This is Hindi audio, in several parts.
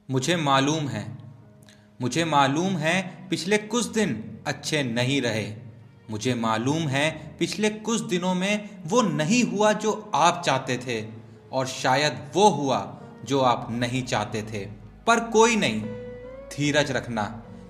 मुझे मालूम है पिछले कुछ दिन अच्छे नहीं रहे। मुझे मालूम है पिछले कुछ दिनों में वो नहीं हुआ जो आप चाहते थे, और शायद वो हुआ जो आप नहीं चाहते थे। पर कोई नहीं, धीरज रखना,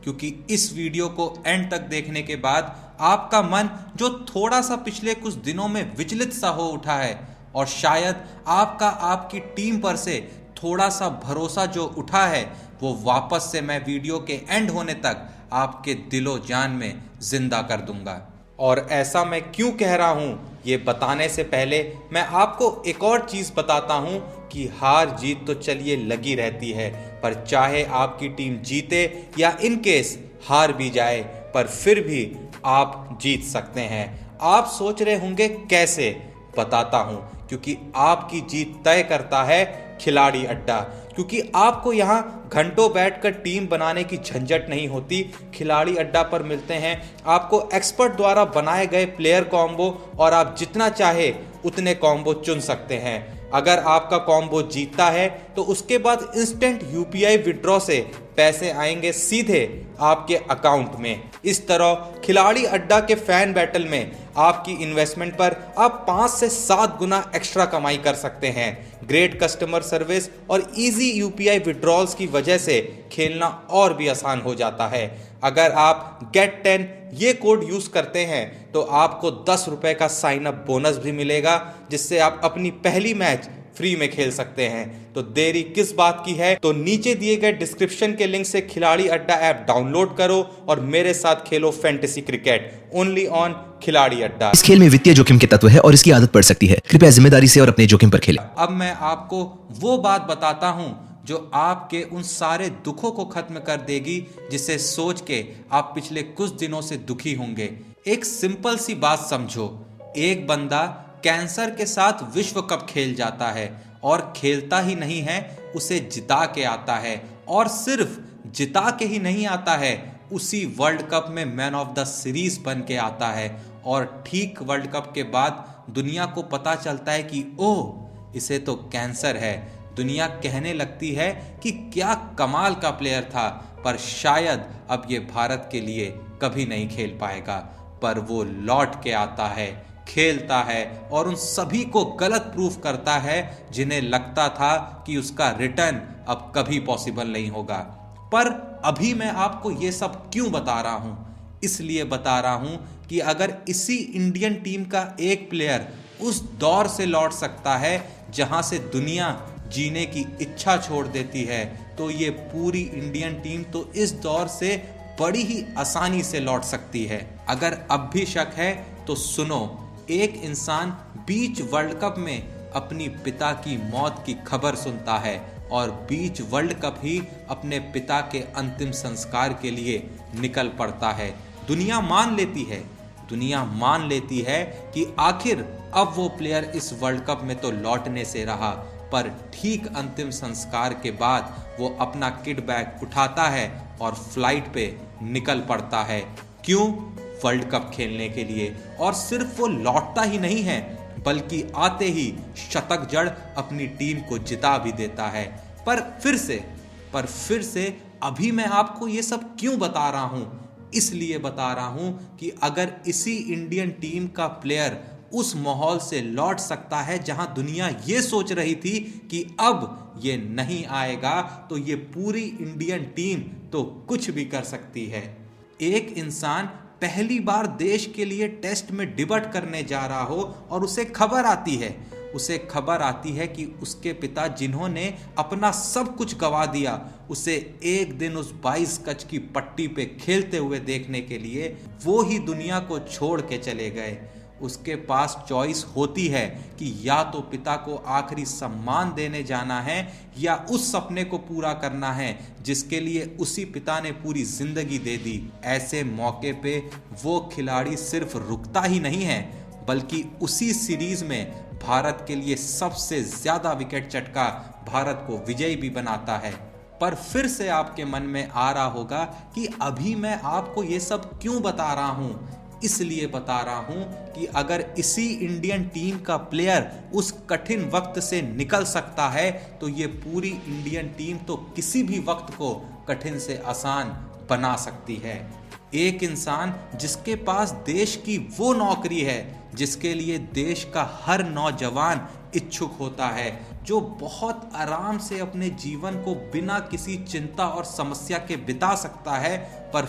क्योंकि इस वीडियो को एंड तक देखने के बाद आपका मन जो थोड़ा सा पिछले कुछ दिनों में विचलित सा हो उठा है, और शायद आपका आपकी टीम पर से थोड़ा सा भरोसा जो उठा है, वो वापस से मैं वीडियो के एंड होने तक आपके दिलो जान में जिंदा कर दूंगा। और ऐसा मैं क्यों कह रहा हूँ ये बताने से पहले मैं आपको एक और चीज़ बताता हूँ कि हार जीत तो चलिए लगी रहती है, पर चाहे आपकी टीम जीते या इन केस हार भी जाए, पर फिर भी आप जीत सकते हैं। आप सोच रहे होंगे कैसे? बताता हूँ, क्योंकि आपकी जीत तय करता है खिलाड़ी अड्डा। क्योंकि आपको यहाँ घंटों बैठकर टीम बनाने की झंझट नहीं होती। खिलाड़ी अड्डा पर मिलते हैं आपको एक्सपर्ट द्वारा बनाए गए प्लेयर कॉम्बो, और आप जितना चाहे उतने कॉम्बो चुन सकते हैं। अगर आपका कॉम्बो जीतता है तो उसके बाद इंस्टेंट यूपीआई विड्रॉ से पैसे आएंगे सीधे आपके अकाउंट में। इस तरह खिलाड़ी अड्डा के फैन बैटल में आपकी इन्वेस्टमेंट पर आप 5 से 7 गुना एक्स्ट्रा कमाई कर सकते हैं। ग्रेट कस्टमर सर्विस और इजी यूपीआई विड्रॉल्स की वजह से खेलना और भी आसान हो जाता है। अगर आप GET10 ये कोड यूज करते हैं तो आपको 10 रुपए का साइन अप बोनस भी मिलेगा, जिससे आप अपनी पहली मैच फ्री में खेल सकते हैं। तो देरी किस बात की है? तो नीचे दिए गए डिस्क्रिप्शन के लिंक से खिलाड़ी अड्डा ऐप डाउनलोड करो और मेरे साथ खेलो फैंटेसी क्रिकेट ओनली ऑन खिलाड़ी अड्डा। इस खेल में वित्तीय जोखिम के तत्व है और इसकी आदत पड़ सकती है। कृपया जिम्मेदारी से और अपने जोखिम पर खेलें। अब मैं आपको वो बात बताता हूं जो आपके उन सारे दुखों को खत्म कर देगी जिसे सोच के आप पिछले कुछ दिनों से दुखी होंगे। एक सिंपल सी बात समझो, एक बंदा कैंसर के साथ विश्व कप खेल जाता है, और खेलता ही नहीं है, उसे जिता के आता है। और सिर्फ जिता के ही नहीं आता है, उसी वर्ल्ड कप में मैन ऑफ द सीरीज बन के आता है। और ठीक वर्ल्ड कप के बाद दुनिया को पता चलता है कि ओह, इसे तो कैंसर है। दुनिया कहने लगती है कि क्या कमाल का प्लेयर था, पर शायद अब ये भारत के लिए कभी नहीं खेल पाएगा। पर वो लौट के आता है, खेलता है, और उन सभी को गलत प्रूफ करता है जिन्हें लगता था कि उसका रिटर्न अब कभी पॉसिबल नहीं होगा। पर अभी मैं आपको ये सब क्यों बता रहा हूं? इसलिए बता रहा हूं कि अगर इसी इंडियन टीम का एक प्लेयर उस दौर से लौट सकता है जहां से दुनिया जीने की इच्छा छोड़ देती है, तो ये पूरी इंडियन टीम तो इस दौर से बड़ी ही आसानी से लौट सकती है। अगर अब भी शक है तो सुनो, एक इंसान बीच वर्ल्ड कप में अपनी पिता की मौत की खबर सुनता है, और बीच वर्ल्ड कप ही अपने पिता के अंतिम संस्कार के लिए निकल पड़ता है। दुनिया मान लेती है कि आखिर अब वो प्लेयर इस वर्ल्ड कप में तो लौटने से रहा, पर ठीक अंतिम संस्कार के बाद वो अपना किट बैग उठाता है और फ्लाइट पे निकल पड़ता है। क्यों? वर्ल्ड कप खेलने के लिए। और सिर्फ वो लौटता ही नहीं है, बल्कि आते ही शतक जड़ अपनी टीम को जिता भी देता है। पर फिर से अभी मैं आपको ये सब क्यों बता रहा हूं? इसलिए बता रहा हूं कि अगर इसी इंडियन टीम का प्लेयर उस माहौल से लौट सकता है जहां दुनिया ये सोच रही थी कि अब ये नहीं आएगा, तो ये पूरी इंडियन टीम तो कुछ भी कर सकती है। एक इंसान पहली बार देश के लिए टेस्ट में डिबट करने जा रहा हो और उसे खबर आती है कि उसके पिता, जिन्होंने अपना सब कुछ गवा दिया, उसे एक दिन उस 22 गज की पट्टी पे खेलते हुए देखने के लिए वो ही दुनिया को छोड़ के चले गए। उसके पास चॉइस होती है कि या तो पिता को आखिरी सम्मान देने जाना है, या उस सपने को पूरा करना है जिसके लिए उसी पिता ने पूरी जिंदगी दे दी। ऐसे मौके पे वो खिलाड़ी सिर्फ रुकता ही नहीं है, बल्कि उसी सीरीज में भारत के लिए सबसे ज्यादा विकेट चटका भारत को विजयी भी बनाता है। पर फिर से आपके मन में आ रहा होगा कि अभी मैं आपको ये सब क्यों बता रहा हूं? इसलिए बता रहा हूं कि अगर इसी इंडियन टीम का प्लेयर उस कठिन वक्त से निकल सकता है तो ये पूरी इंडियन टीम तो किसी भी वक्त को कठिन से आसान बना सकती है। एक इंसान जिसके पास देश की वो नौकरी है जिसके लिए देश का हर नौजवान इच्छुक होता है, जो बहुत आराम से अपने जीवन को बिना किसी चिंता और समस्या के बिता सकता है, पर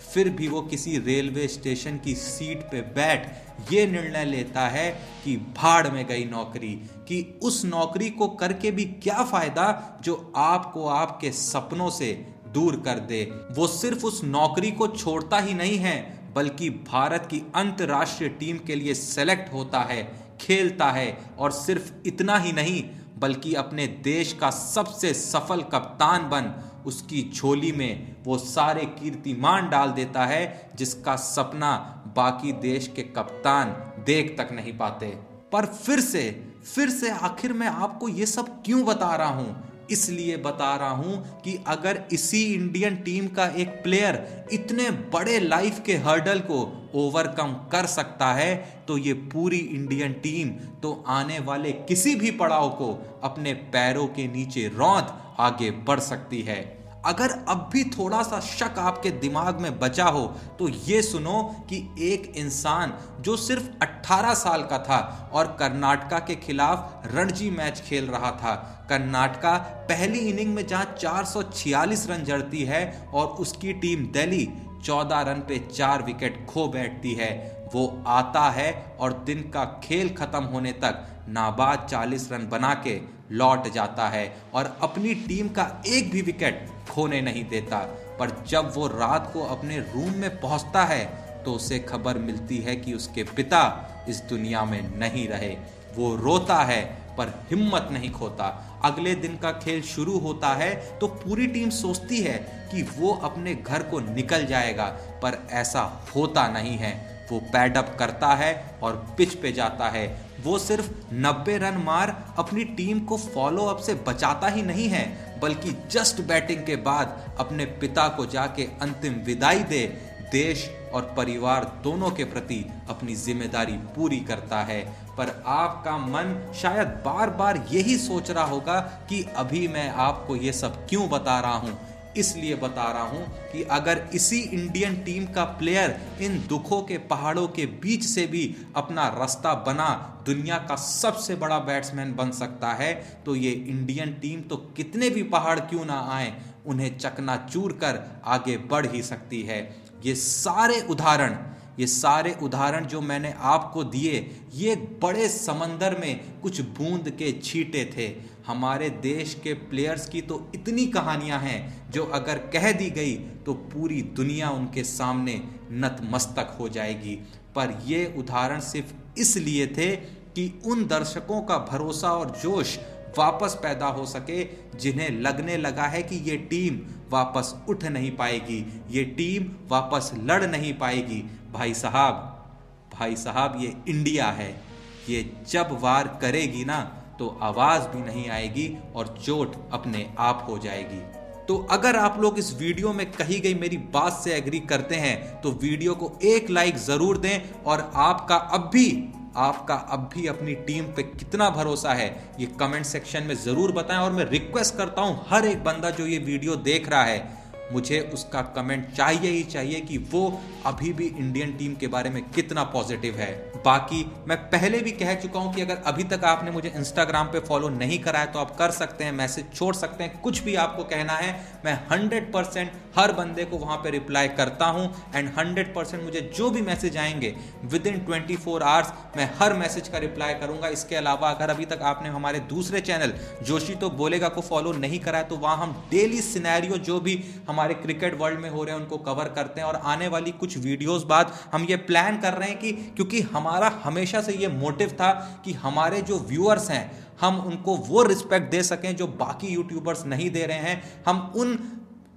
फिर भी वो किसी रेलवे स्टेशन की सीट पे बैठ ये निर्णय लेता है कि भाड़ में गई नौकरी, कि उस नौकरी को करके भी क्या फायदा जो आपको आपके सपनों से दूर कर दे। वो सिर्फ उस नौकरी को छोड़ता ही नहीं है बल्कि भारत की अंतर्राष्ट्रीय टीम के लिए सेलेक्ट होता है, खेलता है, और सिर्फ इतना ही नहीं बल्कि अपने देश का सबसे सफल कप्तान बन उसकी झोली में वो सारे कीर्तिमान डाल देता है जिसका सपना बाकी देश के कप्तान देख तक नहीं पाते। पर फिर से आखिर मैं आपको ये सब क्यों बता रहा हूं? इसलिए बता रहा हूं कि अगर इसी इंडियन टीम का एक प्लेयर इतने बड़े लाइफ के हर्डल को ओवरकम कर सकता है तो ये पूरी इंडियन टीम तो आने वाले किसी भी पड़ाव को अपने पैरों के नीचे रौंद आगे बढ़ सकती है। अगर अब भी थोड़ा सा शक आपके दिमाग में बचा हो तो ये सुनो कि एक इंसान जो सिर्फ 18 साल का था और कर्नाटका के खिलाफ रणजी मैच खेल रहा था, कर्नाटका पहली इनिंग में जहां 446 रन जड़ती है और उसकी टीम दिल्ली 14 रन पे 4 विकेट खो बैठती है, वो आता है और दिन का खेल खत्म होने तक नाबाद 40 रन बना के लौट जाता है और अपनी टीम का एक भी विकेट खोने नहीं देता। पर जब वो रात को अपने रूम में पहुंचता है तो उसे खबर मिलती है कि उसके पिता इस दुनिया में नहीं रहे। वो रोता है पर हिम्मत नहीं खोता। अगले दिन का खेल शुरू होता है तो पूरी टीम सोचती है कि वो अपने घर को निकल जाएगा, पर ऐसा होता नहीं है। वो पैड अप करता है और पिच पे जाता है। वो सिर्फ 90 रन मार अपनी टीम को फॉलो अप से बचाता ही नहीं है बल्कि जस्ट बैटिंग के बाद अपने पिता को जाके अंतिम विदाई दे देश और परिवार दोनों के प्रति अपनी जिम्मेदारी पूरी करता है। पर आपका मन शायद बार बार यही सोच रहा होगा कि अभी मैं आपको ये सब क्यों बता रहा हूँ। इसलिए बता रहा हूं कि अगर इसी इंडियन टीम का प्लेयर इन दुखों के पहाड़ों के बीच से भी अपना रास्ता बना दुनिया का सबसे बड़ा बैट्समैन बन सकता है तो ये इंडियन टीम तो कितने भी पहाड़ क्यों ना आए उन्हें चकनाचूर कर आगे बढ़ ही सकती है। ये सारे उदाहरण जो मैंने आपको दिए ये बड़े समंदर में कुछ बूंद के छींटे थे। हमारे देश के प्लेयर्स की तो इतनी कहानियां हैं जो अगर कह दी गई तो पूरी दुनिया उनके सामने नतमस्तक हो जाएगी। पर ये उदाहरण सिर्फ इसलिए थे कि उन दर्शकों का भरोसा और जोश वापस पैदा हो सके जिन्हें लगने लगा है कि ये टीम वापस उठ नहीं पाएगी, ये टीम वापस लड़ नहीं पाएगी। भाई साहब ये इंडिया है, ये जब वार करेगी ना तो आवाज भी नहीं आएगी और चोट अपने आप हो जाएगी। तो अगर आप लोग इस वीडियो में कही गई मेरी बात से एग्री करते हैं तो वीडियो को एक लाइक जरूर दें और आपका अब भी अपनी टीम पे कितना भरोसा है ये कमेंट सेक्शन में जरूर बताएं। और मैं रिक्वेस्ट करता हूं हर एक बंदा जो ये वीडियो देख रहा है मुझे उसका कमेंट चाहिए ही चाहिए कि वो अभी भी इंडियन टीम के बारे में कितना पॉजिटिव है। बाकी मैं पहले भी कह चुका हूं कि अगर अभी तक आपने मुझे इंस्टाग्राम पे फॉलो नहीं करा है तो आप कर सकते हैं, मैसेज छोड़ सकते हैं, कुछ भी आपको कहना है मैं 100% हर बंदे को वहां पे रिप्लाई करता हूं एंड 100% मुझे जो भी मैसेज आएंगे विदिन 24 आवर्स मैं हर मैसेज का रिप्लाई करूंगा। इसके अलावा अगर अभी तक आपने हमारे दूसरे चैनल जोशी तो बोलेगा को फॉलो नहीं करा है तो वहां हम डेली सिनेरियो जो भी हमारे क्रिकेट वर्ल्ड में हो रहे हैं उनको कवर करते हैं। और आने वाली कुछ वीडियोस बाद हम ये प्लान कर रहे हैं कि क्योंकि हमारा हमेशा से ये मोटिव था कि हमारे जो व्यूअर्स हैं हम उनको वो रिस्पेक्ट दे सकें जो बाकी यूट्यूबर्स नहीं दे रहे हैं, हम उन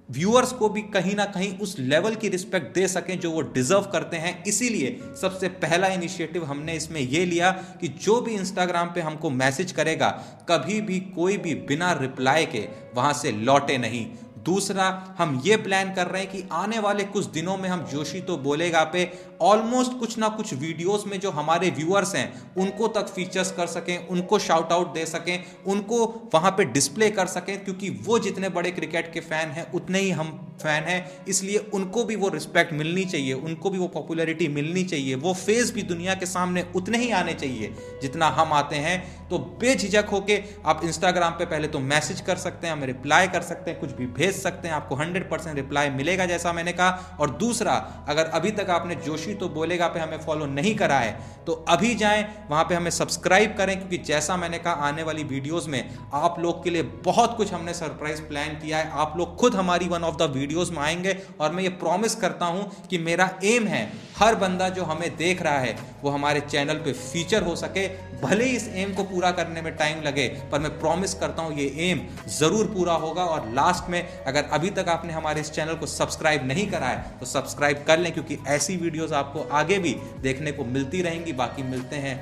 व्यूअर्स को भी कहीं ना कहीं उस लेवल की रिस्पेक्ट दे सकें जो वो डिजर्व करते हैं। इसीलिए सबसे पहला इनिशिएटिव हमने इसमें ये लिया कि जो भी इंस्टाग्राम पे हमको मैसेज करेगा कभी भी कोई भी बिना रिप्लाई के वहां से लौटे नहीं। दूसरा, हम ये प्लान कर रहे हैं कि आने वाले कुछ दिनों में हम जोशी तो बोलेगा पे ऑलमोस्ट कुछ ना कुछ वीडियोस में जो हमारे व्यूअर्स हैं उनको तक फीचर्स कर सकें, उनको शाउट आउट दे सकें, उनको वहां पे डिस्प्ले कर सकें, क्योंकि वो जितने बड़े क्रिकेट के फैन हैं उतने ही हम फैन हैं, इसलिए उनको भी वो रिस्पेक्ट मिलनी चाहिए, उनको भी वो पॉपुलैरिटी मिलनी चाहिए, वो फेस भी दुनिया के सामने उतने ही आने चाहिए जितना हम आते हैं। तो बेझिझक होके आप इंस्टाग्राम पे पहले तो मैसेज कर सकते हैं, हमें रिप्लाई कर सकते हैं, कुछ भी भेज सकते हैं, आपको 100% रिप्लाई मिलेगा जैसा मैंने कहा। और दूसरा, अगर अभी तक आपने जोशी तो बोलेगा पे हमें फॉलो नहीं करा है तो अभी जाएं, वहां पे हमें सब्सक्राइब करें, क्योंकि जैसा मैंने कहा आने वाली वीडियोस में आप लोग के लिए बहुत कुछ हमने सरप्राइज प्लान किया है। आप लोग खुद हमारी वन ऑफ द वीडियोस में आएंगे और मैं ये प्रॉमिस करता हूं कि मेरा एम है हर बंदा जो हमें देख रहा है वो हमारे चैनल पे फीचर हो सके, भले ही इस एम को पूरा करने में टाइम लगे, पर मैं प्रॉमिस करता हूं ये एम जरूर पूरा होगा। और लास्ट में, अगर अभी तक आपने हमारे इस चैनल को सब्सक्राइब नहीं करा है तो सब्सक्राइब कर लें, क्योंकि ऐसी वीडियोस आपको आगे भी देखने को मिलती रहेंगी। बाकी मिलते हैं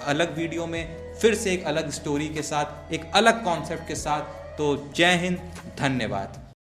अलग वीडियो में, फिर से एक अलग स्टोरी के साथ, एक अलग कॉन्सेप्ट के साथ। तो जय हिंद, धन्यवाद।